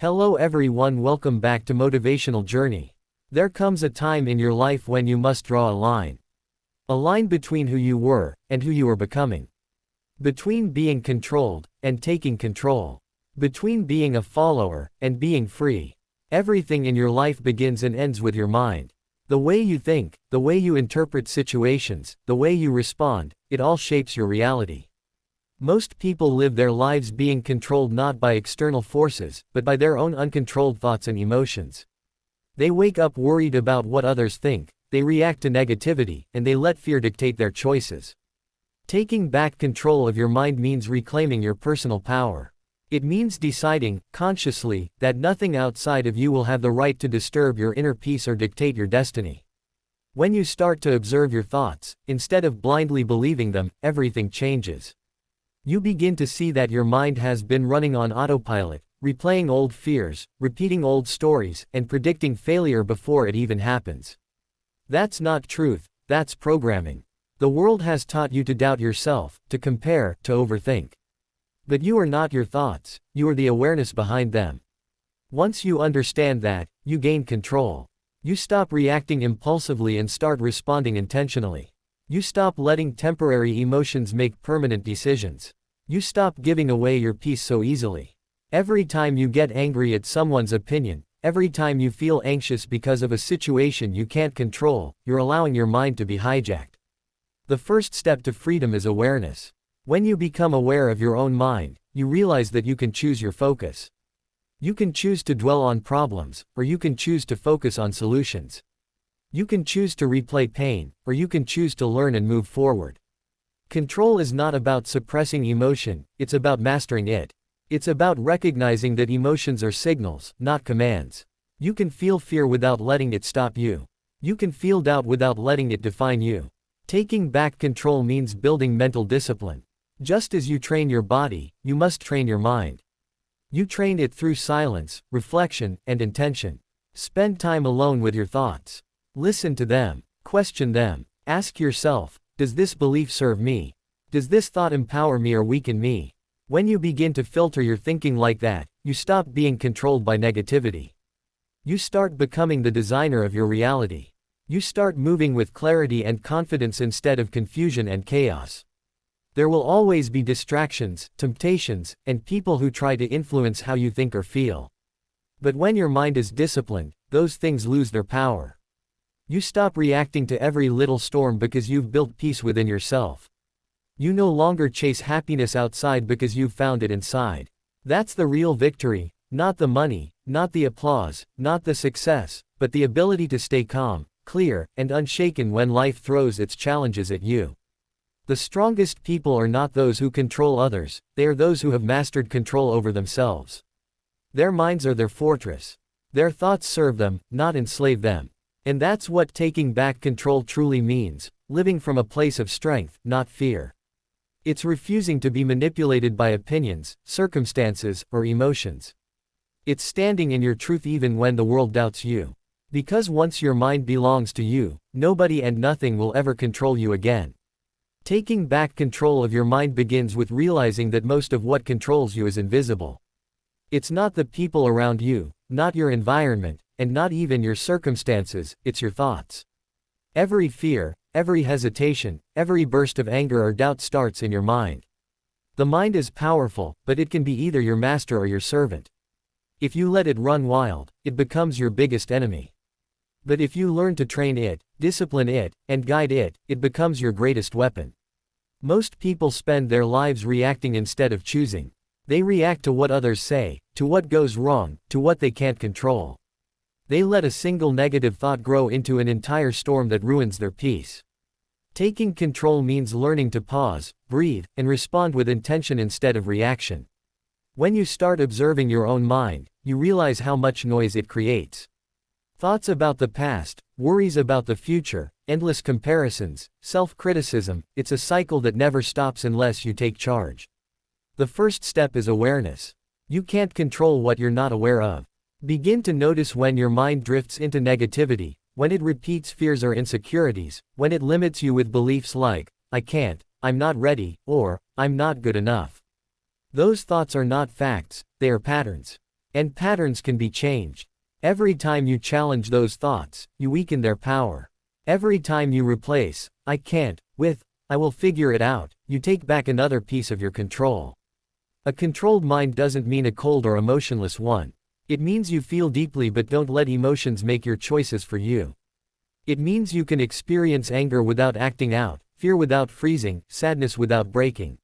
Hello everyone, welcome back to Motivational Journey. There comes a time in your life when you must draw a line. A line between who you were and who you are becoming. Between being controlled and taking control. Between being a follower and being free. Everything in your life begins and ends with your mind. The way you think, the way you interpret situations, the way you respond, it all shapes your reality. Most people live their lives being controlled not by external forces, but by their own uncontrolled thoughts and emotions. They wake up worried about what others think, they react to negativity, and they let fear dictate their choices. Taking back control of your mind means reclaiming your personal power. It means deciding, consciously, that nothing outside of you will have the right to disturb your inner peace or dictate your destiny. When you start to observe your thoughts, instead of blindly believing them, everything changes. You begin to see that your mind has been running on autopilot, replaying old fears, repeating old stories, and predicting failure before it even happens. That's not truth, that's programming. The world has taught you to doubt yourself, to compare, to overthink. But you are not your thoughts, you are the awareness behind them. Once you understand that, you gain control. You stop reacting impulsively and start responding intentionally. You stop letting temporary emotions make permanent decisions. You stop giving away your peace so easily. Every time you get angry at someone's opinion, every time you feel anxious because of a situation you can't control, you're allowing your mind to be hijacked. The first step to freedom is awareness. When you become aware of your own mind, you realize that you can choose your focus. You can choose to dwell on problems, or you can choose to focus on solutions. You can choose to replay pain, or you can choose to learn and move forward. Control is not about suppressing emotion, it's about mastering it. It's about recognizing that emotions are signals, not commands. You can feel fear without letting it stop you. You can feel doubt without letting it define you. Taking back control means building mental discipline. Just as you train your body, you must train your mind. You train it through silence, reflection, and intention. Spend time alone with your thoughts. Listen to them, question them, ask yourself, does this belief serve me? Does this thought empower me or weaken me? When you begin to filter your thinking like that, you stop being controlled by negativity. You start becoming the designer of your reality. You start moving with clarity and confidence instead of confusion and chaos. There will always be distractions, temptations, and people who try to influence how you think or feel. But when your mind is disciplined, those things lose their power. You stop reacting to every little storm because you've built peace within yourself. You no longer chase happiness outside because you've found it inside. That's the real victory, not the money, not the applause, not the success, but the ability to stay calm, clear, and unshaken when life throws its challenges at you. The strongest people are not those who control others, they are those who have mastered control over themselves. Their minds are their fortress. Their thoughts serve them, not enslave them. And that's what taking back control truly means, living from a place of strength, not fear. It's refusing to be manipulated by opinions, circumstances, or emotions. It's standing in your truth even when the world doubts you. Because once your mind belongs to you, nobody and nothing will ever control you again. Taking back control of your mind begins with realizing that most of what controls you is invisible. It's not the people around you, not your environment, and not even your circumstances, it's your thoughts. Every fear, every hesitation, every burst of anger or doubt starts in your mind. The mind is powerful, but it can be either your master or your servant. If you let it run wild, it becomes your biggest enemy. But if you learn to train it, discipline it, and guide it, it becomes your greatest weapon. Most people spend their lives reacting instead of choosing. They react to what others say, to what goes wrong, to what they can't control. They let a single negative thought grow into an entire storm that ruins their peace. Taking control means learning to pause, breathe, and respond with intention instead of reaction. When you start observing your own mind, you realize how much noise it creates. Thoughts about the past, worries about the future, endless comparisons, self-criticism, it's a cycle that never stops unless you take charge. The first step is awareness. You can't control what you're not aware of. Begin to notice when your mind drifts into negativity, when it repeats fears or insecurities, when it limits you with beliefs like, I can't, I'm not ready, or, I'm not good enough. Those thoughts are not facts, they are patterns. And patterns can be changed. Every time you challenge those thoughts, you weaken their power. Every time you replace, "I can't," with, "I will figure it out," you take back another piece of your control. A controlled mind doesn't mean a cold or emotionless one. It means you feel deeply but don't let emotions make your choices for you. It means you can experience anger without acting out, fear without freezing, sadness without breaking.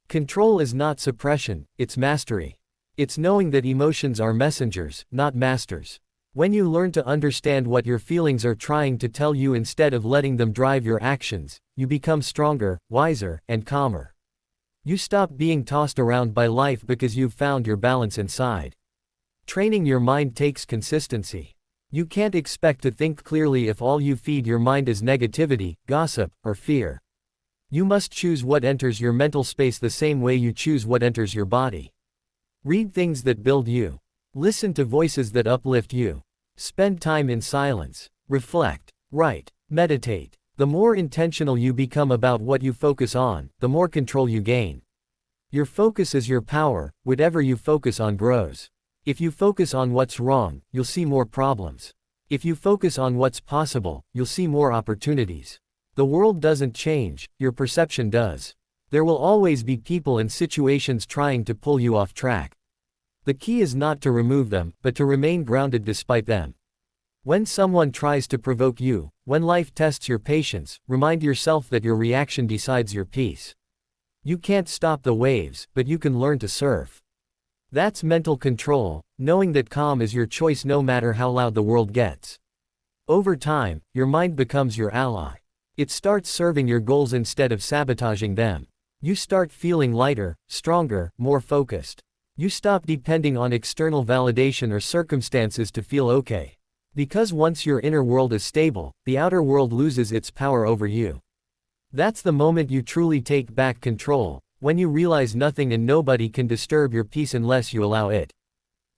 Control is not suppression, it's mastery. It's knowing that emotions are messengers, not masters. When you learn to understand what your feelings are trying to tell you instead of letting them drive your actions, you become stronger, wiser, and calmer. You stop being tossed around by life because you've found your balance inside. Training your mind takes consistency. You can't expect to think clearly if all you feed your mind is negativity, gossip, or fear. You must choose what enters your mental space the same way you choose what enters your body. Read things that build you. Listen to voices that uplift you. Spend time in silence. Reflect. Write. Meditate. The more intentional you become about what you focus on, the more control you gain. Your focus is your power. Whatever you focus on grows. If you focus on what's wrong, you'll see more problems. If you focus on what's possible, you'll see more opportunities. The world doesn't change, your perception does. There will always be people and situations trying to pull you off track. The key is not to remove them, but to remain grounded despite them. When someone tries to provoke you, when life tests your patience, remind yourself that your reaction decides your peace. You can't stop the waves, but you can learn to surf. That's mental control, knowing that calm is your choice no matter how loud the world gets. Over time, your mind becomes your ally. It starts serving your goals instead of sabotaging them. You start feeling lighter, stronger, more focused. You stop depending on external validation or circumstances to feel okay. Because once your inner world is stable, the outer world loses its power over you. That's the moment you truly take back control, when you realize nothing and nobody can disturb your peace unless you allow it.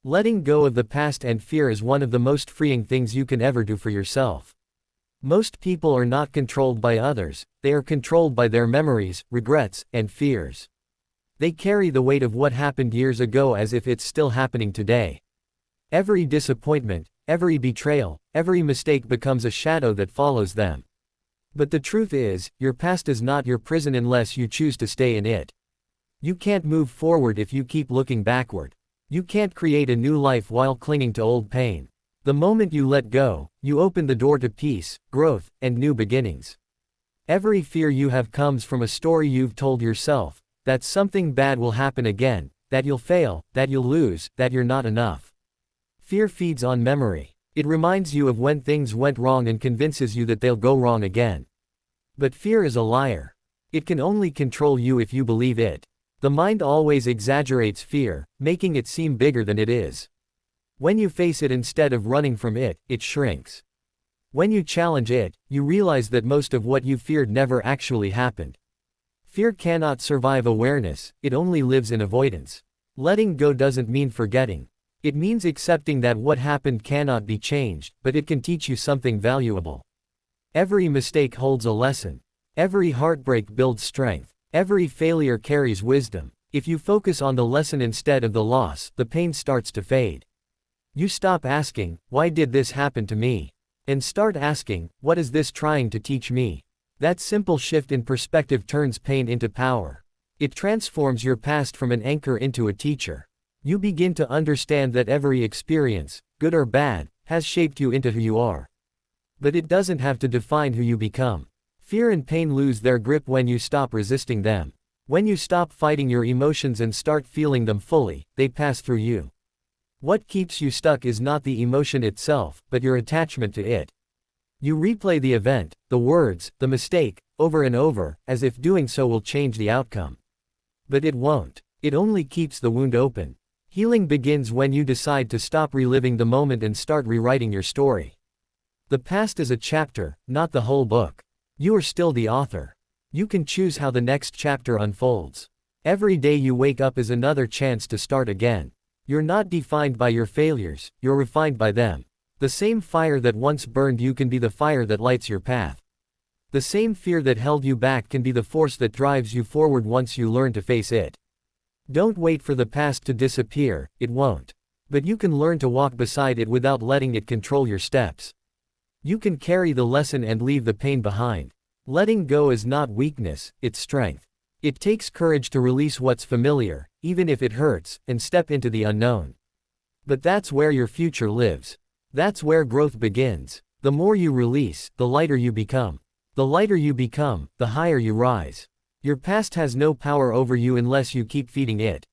Letting go of the past and fear is one of the most freeing things you can ever do for yourself. Most people are not controlled by others, they are controlled by their memories, regrets, and fears. They carry the weight of what happened years ago as if it's still happening today. Every disappointment, every betrayal, every mistake becomes a shadow that follows them. But the truth is, your past is not your prison unless you choose to stay in it. You can't move forward if you keep looking backward. You can't create a new life while clinging to old pain. The moment you let go, you open the door to peace, growth, and new beginnings. Every fear you have comes from a story you've told yourself, that something bad will happen again, that you'll fail, that you'll lose, that you're not enough. Fear feeds on memory. It reminds you of when things went wrong and convinces you that they'll go wrong again. But fear is a liar. It can only control you if you believe it. The mind always exaggerates fear, making it seem bigger than it is. When you face it instead of running from it, it shrinks. When you challenge it, you realize that most of what you feared never actually happened. Fear cannot survive awareness, it only lives in avoidance. Letting go doesn't mean forgetting. It means accepting that what happened cannot be changed, but it can teach you something valuable. Every mistake holds a lesson. Every heartbreak builds strength. Every failure carries wisdom. If you focus on the lesson instead of the loss, the pain starts to fade. You stop asking, "Why did this happen to me?" and start asking, "What is this trying to teach me?" That simple shift in perspective turns pain into power. It transforms your past from an anchor into a teacher. You begin to understand that every experience, good or bad, has shaped you into who you are. But it doesn't have to define who you become. Fear and pain lose their grip when you stop resisting them. When you stop fighting your emotions and start feeling them fully, they pass through you. What keeps you stuck is not the emotion itself, but your attachment to it. You replay the event, the words, the mistake, over and over, as if doing so will change the outcome. But it won't. It only keeps the wound open. Healing begins when you decide to stop reliving the moment and start rewriting your story. The past is a chapter, not the whole book. You are still the author. You can choose how the next chapter unfolds. Every day you wake up is another chance to start again. You're not defined by your failures, you're refined by them. The same fire that once burned you can be the fire that lights your path. The same fear that held you back can be the force that drives you forward once you learn to face it. Don't wait for the past to disappear, it won't. But you can learn to walk beside it without letting it control your steps. You can carry the lesson and leave the pain behind. Letting go is not weakness, it's strength. It takes courage to release what's familiar, even if it hurts, and step into the unknown. But that's where your future lives. That's where growth begins. The more you release, the lighter you become. The lighter you become, the higher you rise. Your past has no power over you unless you keep feeding it.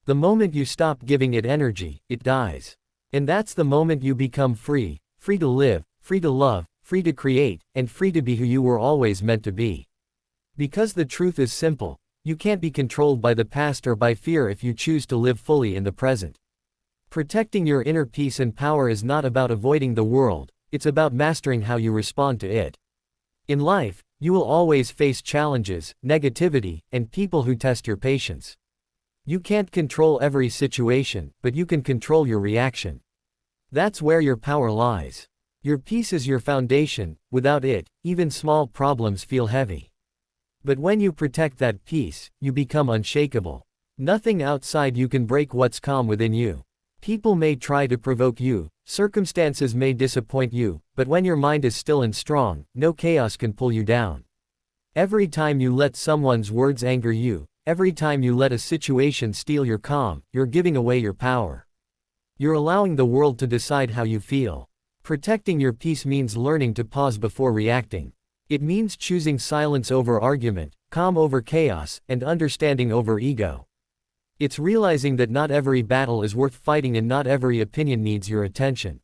The moment you stop giving it energy, it dies. And that's the moment you become free, free to live, free to love, free to create, and free to be who you were always meant to be. Because the truth is simple, you can't be controlled by the past or by fear if you choose to live fully in the present. Protecting your inner peace and power is not about avoiding the world, it's about mastering how you respond to it. In life, you will always face challenges, negativity, and people who test your patience. You can't control every situation, but you can control your reaction. That's where your power lies. Your peace is your foundation, without it, even small problems feel heavy. But when you protect that peace, you become unshakable. Nothing outside you can break what's calm within you. People may try to provoke you, circumstances may disappoint you, but when your mind is still and strong, no chaos can pull you down. Every time you let someone's words anger you, every time you let a situation steal your calm, you're giving away your power. You're allowing the world to decide how you feel. Protecting your peace means learning to pause before reacting. It means choosing silence over argument, calm over chaos, and understanding over ego. It's realizing that not every battle is worth fighting and not every opinion needs your attention.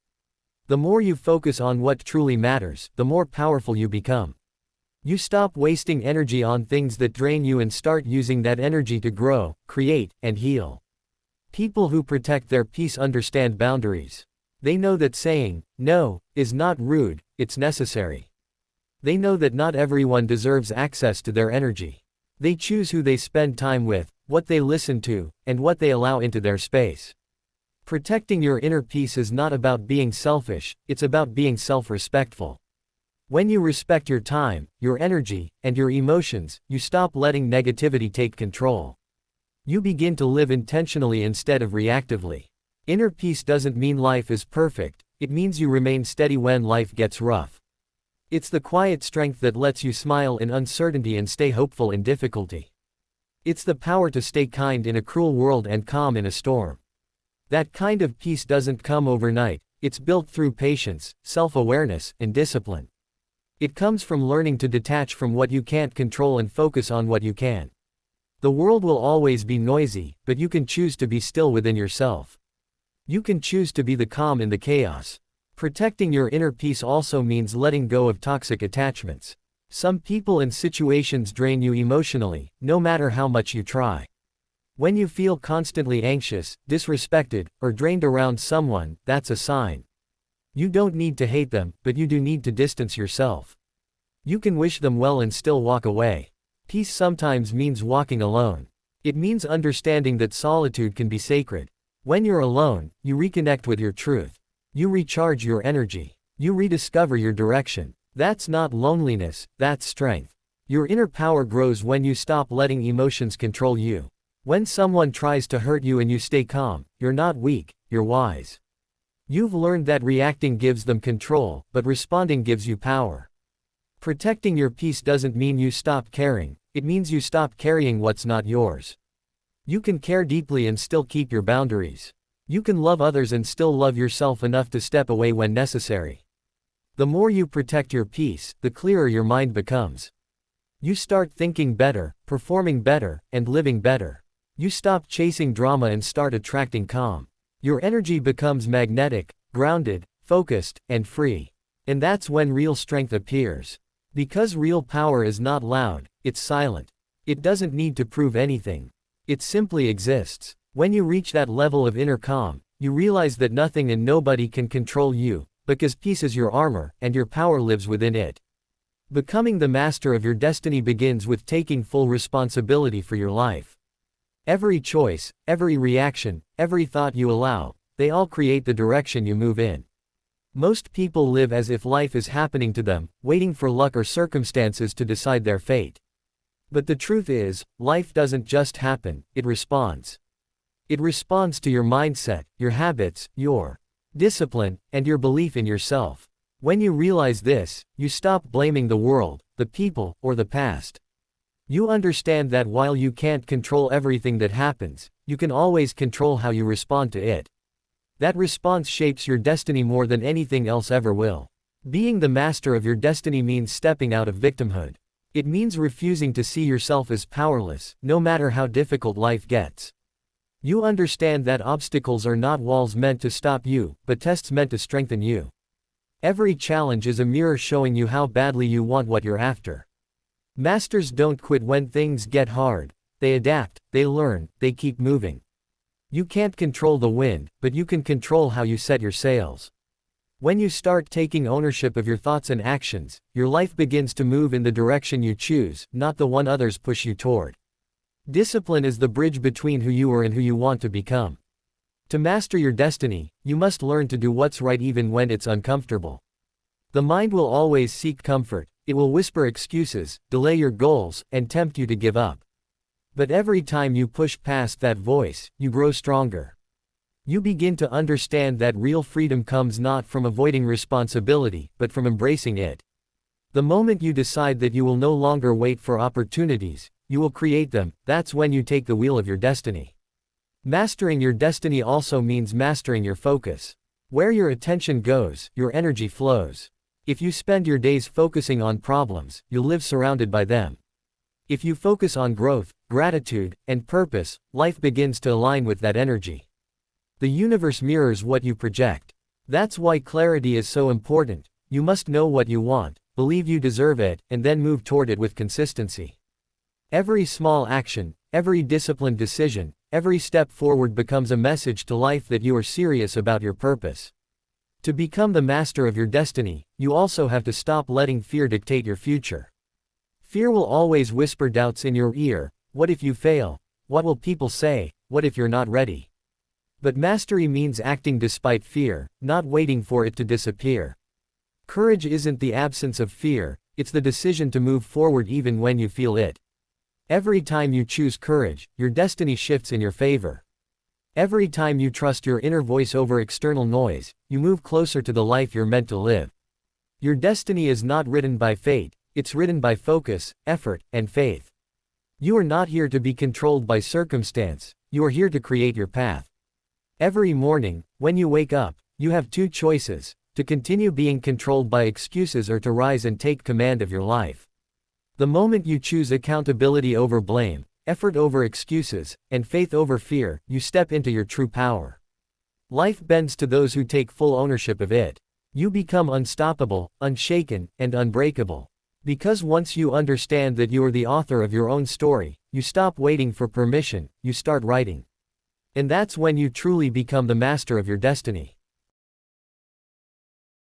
The more you focus on what truly matters, the more powerful you become. You stop wasting energy on things that drain you and start using that energy to grow, create, and heal. People who protect their peace understand boundaries. They know that saying, no, is not rude, it's necessary. They know that not everyone deserves access to their energy. They choose who they spend time with, what they listen to, and what they allow into their space. Protecting your inner peace is not about being selfish, it's about being self-respectful. When you respect your time, your energy, and your emotions, you stop letting negativity take control. You begin to live intentionally instead of reactively. Inner peace doesn't mean life is perfect, it means you remain steady when life gets rough. It's the quiet strength that lets you smile in uncertainty and stay hopeful in difficulty. It's the power to stay kind in a cruel world and calm in a storm. That kind of peace doesn't come overnight, it's built through patience, self-awareness, and discipline. It comes from learning to detach from what you can't control and focus on what you can. The world will always be noisy, but you can choose to be still within yourself. You can choose to be the calm in the chaos. Protecting your inner peace also means letting go of toxic attachments. Some people and situations drain you emotionally, no matter how much you try. When you feel constantly anxious, disrespected, or drained around someone, that's a sign. You don't need to hate them, but you do need to distance yourself. You can wish them well and still walk away. Peace sometimes means walking alone. It means understanding that solitude can be sacred. When you're alone, you reconnect with your truth. You recharge your energy. You rediscover your direction. That's not loneliness, that's strength. Your inner power grows when you stop letting emotions control you. When someone tries to hurt you and you stay calm, you're not weak, you're wise. You've learned that reacting gives them control, but responding gives you power. Protecting your peace doesn't mean you stop caring, it means you stop carrying what's not yours. You can care deeply and still keep your boundaries. You can love others and still love yourself enough to step away when necessary. The more you protect your peace, the clearer your mind becomes. You start thinking better, performing better, and living better. You stop chasing drama and start attracting calm. Your energy becomes magnetic, grounded, focused, and free. And that's when real strength appears. Because real power is not loud, it's silent. It doesn't need to prove anything. It simply exists. When you reach that level of inner calm, you realize that nothing and nobody can control you, because peace is your armor, and your power lives within it. Becoming the master of your destiny begins with taking full responsibility for your life. Every choice, every reaction, every thought you allow, they all create the direction you move in. Most people live as if life is happening to them, waiting for luck or circumstances to decide their fate. But the truth is, life doesn't just happen, it responds. It responds to your mindset, your habits, your discipline, and your belief in yourself. When you realize this, you stop blaming the world, the people, or the past. You understand that while you can't control everything that happens, you can always control how you respond to it. That response shapes your destiny more than anything else ever will. Being the master of your destiny means stepping out of victimhood. It means refusing to see yourself as powerless, no matter how difficult life gets. You understand that obstacles are not walls meant to stop you, but tests meant to strengthen you. Every challenge is a mirror showing you how badly you want what you're after. Masters don't quit when things get hard. They adapt, they learn, they keep moving. You can't control the wind, but you can control how you set your sails. When you start taking ownership of your thoughts and actions, your life begins to move in the direction you choose, not the one others push you toward. Discipline is the bridge between who you are and who you want to become. To master your destiny, you must learn to do what's right even when it's uncomfortable. The mind will always seek comfort, it will whisper excuses, delay your goals, and tempt you to give up. But every time you push past that voice, you grow stronger. You begin to understand that real freedom comes not from avoiding responsibility, but from embracing it. The moment you decide that you will no longer wait for opportunities, you will create them. That's when you take the wheel of your destiny. Mastering your destiny also means mastering your focus. Where your attention goes, your energy flows. If you spend your days focusing on problems, you'll live surrounded by them. If you focus on growth, gratitude, and purpose, life begins to align with that energy. The universe mirrors what you project. That's why clarity is so important. You must know what you want, believe you deserve it, and then move toward it with consistency. Every small action, every disciplined decision, every step forward becomes a message to life that you are serious about your purpose. To become the master of your destiny, you also have to stop letting fear dictate your future. Fear will always whisper doubts in your ear. What if you fail? What will people say? What if you're not ready? But mastery means acting despite fear, not waiting for it to disappear. Courage isn't the absence of fear, it's the decision to move forward even when you feel it. Every time you choose courage, your destiny shifts in your favor. Every time you trust your inner voice over external noise, you move closer to the life you're meant to live. Your destiny is not written by fate, it's written by focus, effort, and faith. You are not here to be controlled by circumstance, you are here to create your path. Every morning, when you wake up, you have two choices: to continue being controlled by excuses or to rise and take command of your life. The moment you choose accountability over blame, effort over excuses, and faith over fear, you step into your true power. Life bends to those who take full ownership of it. You become unstoppable, unshaken, and unbreakable. Because once you understand that you are the author of your own story, you stop waiting for permission, you start writing. And that's when you truly become the master of your destiny.